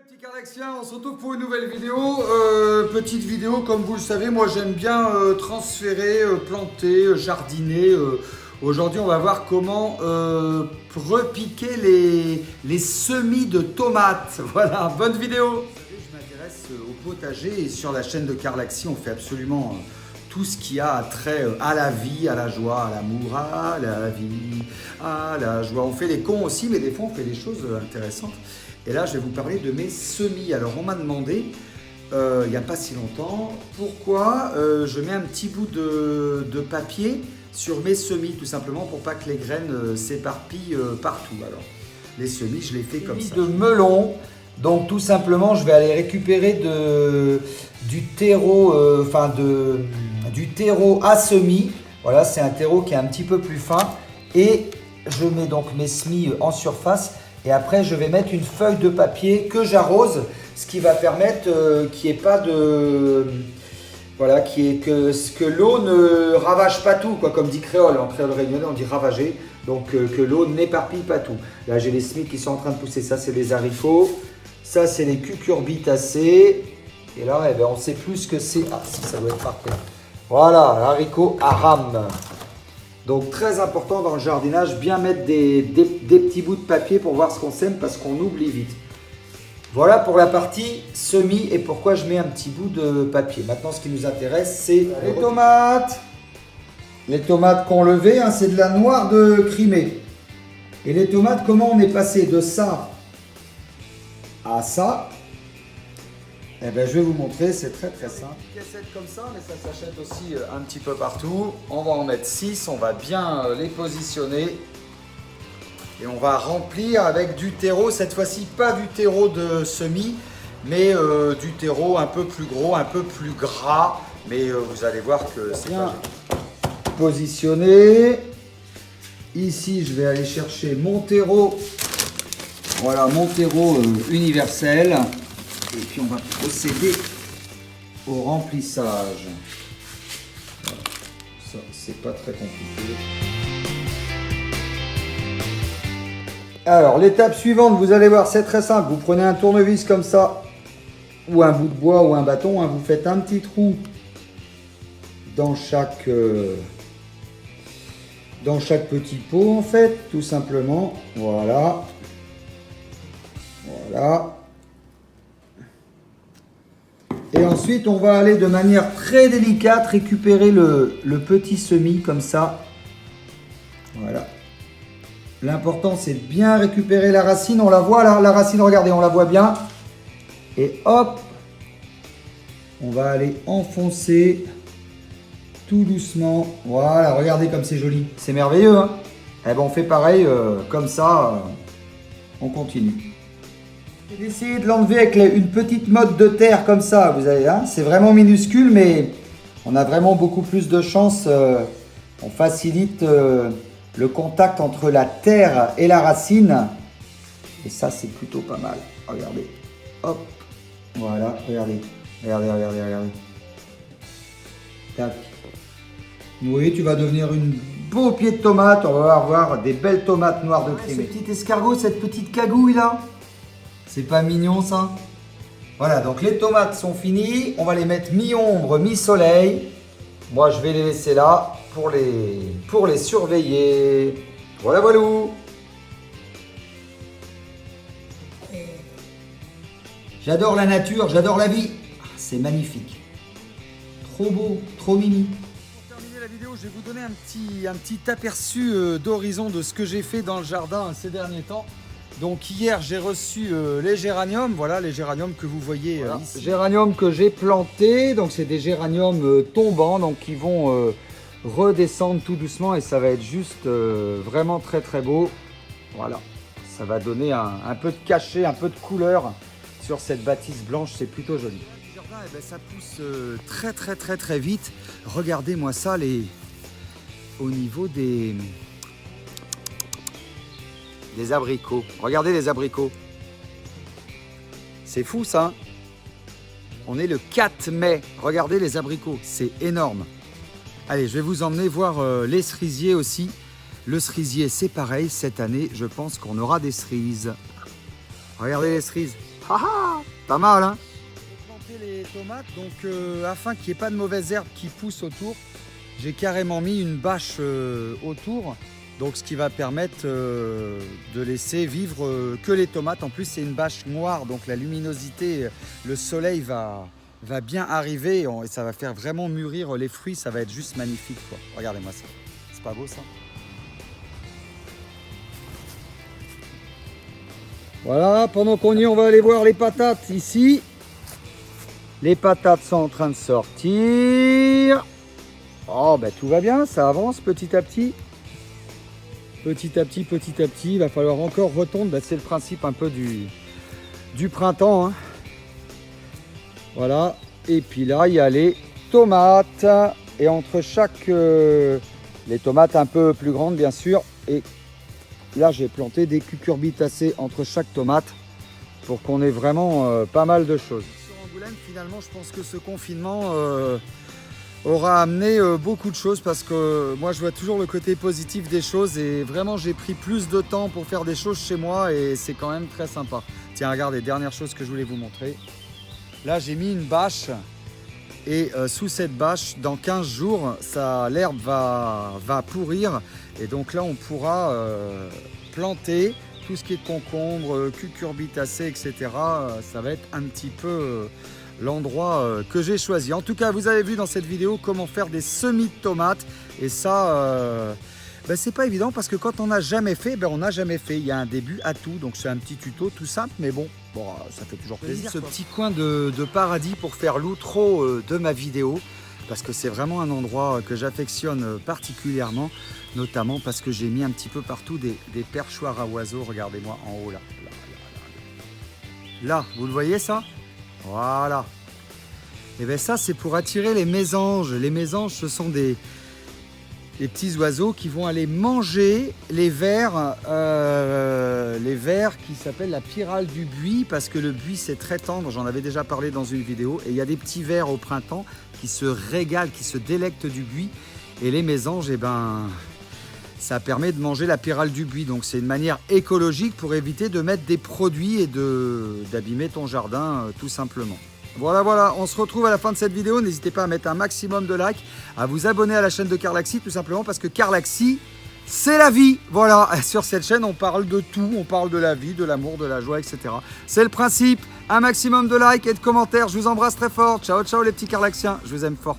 Petit Cardaxien, on se retrouve pour une nouvelle vidéo. Petite vidéo, comme vous le savez, moi j'aime bien transférer, planter, jardiner. Aujourd'hui, on va voir comment repiquer les semis de tomates. Voilà, bonne vidéo. Je m'intéresse au potager et sur la chaîne de Cardaxien, on fait absolument tout ce qui a trait à la vie, à la joie, à l'amour, à la vie, à la joie. On fait les cons aussi, mais des fois on fait des choses intéressantes. Et là, je vais vous parler de mes semis. Alors, on m'a demandé, il n'y a pas si longtemps, pourquoi je mets un petit bout de papier sur mes semis, tout simplement pour pas que les graines s'éparpillent partout. Alors, les semis, je les fais comme ça. De melon, donc tout simplement, je vais aller récupérer du terreau, du terreau à semis. Voilà, c'est un terreau qui est un petit peu plus fin. Et je mets donc mes semis en surface. Et après, je vais mettre une feuille de papier que j'arrose, ce qui va permettre qu'il n'y ait pas de... Voilà, que l'eau ne ravage pas tout, quoi, comme dit créole. En créole réunionnais, on dit ravager. Donc, que l'eau n'éparpille pas tout. Là, j'ai les semis qui sont en train de pousser. Ça, c'est les haricots. Ça, c'est les cucurbitacées. Et là, eh bien, on ne sait plus ce que c'est. Ah, si, ça doit être parfait. Voilà, haricots aram. Donc très important dans le jardinage, bien mettre des petits bouts de papier pour voir ce qu'on sème parce qu'on oublie vite. Voilà pour la partie semis et pourquoi je mets un petit bout de papier. Maintenant ce qui nous intéresse c'est les tomates. Les tomates qu'on levait, hein, c'est de la noire de Crimée. Et les tomates, comment on est passé de ça à ça? Eh bien, je vais vous montrer, c'est très simple. Une cassette comme ça, mais ça s'achète aussi un petit peu partout. On va en mettre 6, on va bien les positionner. Et on va remplir avec du terreau, cette fois-ci pas du terreau de semis, mais du terreau un peu plus gros, un peu plus gras. Mais vous allez voir que c'est bien positionné. Ici, je vais aller chercher mon terreau. Voilà, mon terreau universel. Et puis on va procéder au remplissage. Voilà. Ça, c'est pas très compliqué. Alors, l'étape suivante, vous allez voir, c'est très simple. Vous prenez un tournevis comme ça, ou un bout de bois, ou un bâton. Hein, vous faites un petit trou dans chaque petit pot, en fait, tout simplement. Voilà. Voilà. Et ensuite, on va aller de manière très délicate récupérer le petit semis comme ça. Voilà. L'important, c'est de bien récupérer la racine. On la voit là, la racine, regardez, on la voit bien. Et hop, on va aller enfoncer tout doucement. Voilà, regardez comme c'est joli. C'est merveilleux, hein? Eh ben, on fait pareil, comme ça, on continue. D'essayer de l'enlever avec une petite motte de terre comme ça, vous avez, hein, c'est vraiment minuscule, mais on a vraiment beaucoup plus de chance. On facilite le contact entre la terre et la racine. Et ça, c'est plutôt pas mal. Regardez. Hop. Voilà, regardez. Regardez. Tac. Oui, tu vas devenir une beau pied de tomate. On va avoir des belles tomates noires de Crimée. Ce petit escargot, cette petite cagouille là. C'est pas mignon ça? Voilà, donc les tomates sont finies. On va les mettre mi-ombre, mi-soleil. Moi, je vais les laisser là pour les surveiller. Voilà, voilà. J'adore la nature, j'adore la vie. C'est magnifique. Trop beau, trop mimi. Pour terminer la vidéo, je vais vous donner un petit aperçu d'horizon de ce que j'ai fait dans le jardin ces derniers temps. Donc hier j'ai reçu les géraniums, voilà les géraniums que vous voyez ici. Géraniums que j'ai plantés, donc c'est des géraniums tombants, donc qui vont redescendre tout doucement et ça va être juste vraiment très beau. Voilà, ça va donner un peu de cachet, un peu de couleur sur cette bâtisse blanche, c'est plutôt joli. Le jardin, eh ben, ça pousse très vite. Regardez-moi ça, au niveau des abricots. Regardez les abricots. C'est fou ça. On est le 4 mai. Regardez les abricots. C'est énorme. Allez, je vais vous emmener voir les cerisiers aussi. Le cerisier, c'est pareil. Cette année, je pense qu'on aura des cerises. Regardez les cerises. Pas mal, hein? Pour planter les tomates, donc afin qu'il n'y ait pas de mauvaises herbes qui poussent autour, j'ai carrément mis une bâche autour. Donc ce qui va permettre de laisser vivre que les tomates. En plus c'est une bâche noire, donc la luminosité, le soleil va bien arriver et ça va faire vraiment mûrir les fruits. Ça va être juste magnifique, quoi. Regardez-moi ça, c'est pas beau ça? Voilà, pendant qu'on y est, on va aller voir les patates ici. Les patates sont en train de sortir. Oh ben tout va bien, ça avance petit à petit. Petit à petit, il va falloir encore retondre. Ben, c'est le principe un peu du printemps, hein. Voilà. Et puis là, il y a les tomates. Et entre chaque... les tomates un peu plus grandes, bien sûr. Et là, j'ai planté des cucurbitacées entre chaque tomate pour qu'on ait vraiment pas mal de choses. Sur Angoulême, finalement, je pense que ce confinement... aura amené beaucoup de choses parce que moi je vois toujours le côté positif des choses et vraiment j'ai pris plus de temps pour faire des choses chez moi et c'est quand même très sympa. Tiens, regardez, dernière chose que je voulais vous montrer. Là j'ai mis une bâche et sous cette bâche dans 15 jours l'herbe va pourrir et donc là on pourra planter tout ce qui est concombre, cucurbitacées, etc. Ça va être un petit peu... l'endroit que j'ai choisi. En tout cas, vous avez vu dans cette vidéo comment faire des semis de tomates. Et ça, c'est pas évident parce que quand on n'a jamais fait, on n'a jamais fait. Il y a un début à tout. Donc c'est un petit tuto tout simple, mais bon, ça fait toujours plaisir. Ce petit coin de paradis pour faire l'outro de ma vidéo. Parce que c'est vraiment un endroit que j'affectionne particulièrement. Notamment parce que j'ai mis un petit peu partout des perchoirs à oiseaux. Regardez-moi en haut là. Là, vous le voyez ça? Voilà. Et bien ça, c'est pour attirer les mésanges. Les mésanges, ce sont des petits oiseaux qui vont aller manger les vers qui s'appellent la pyrale du buis, parce que le buis, c'est très tendre. J'en avais déjà parlé dans une vidéo. Et il y a des petits vers au printemps qui se régalent, qui se délectent du buis. Et les mésanges, ça permet de manger la pyrale du buis. Donc c'est une manière écologique pour éviter de mettre des produits et d'abîmer ton jardin tout simplement. Voilà, on se retrouve à la fin de cette vidéo. N'hésitez pas à mettre un maximum de likes, à vous abonner à la chaîne de Carlaxi tout simplement parce que Carlaxi, c'est la vie. Voilà, sur cette chaîne, on parle de tout. On parle de la vie, de l'amour, de la joie, etc. C'est le principe. Un maximum de likes et de commentaires. Je vous embrasse très fort. Ciao, ciao les petits Carlaxiens. Je vous aime fort.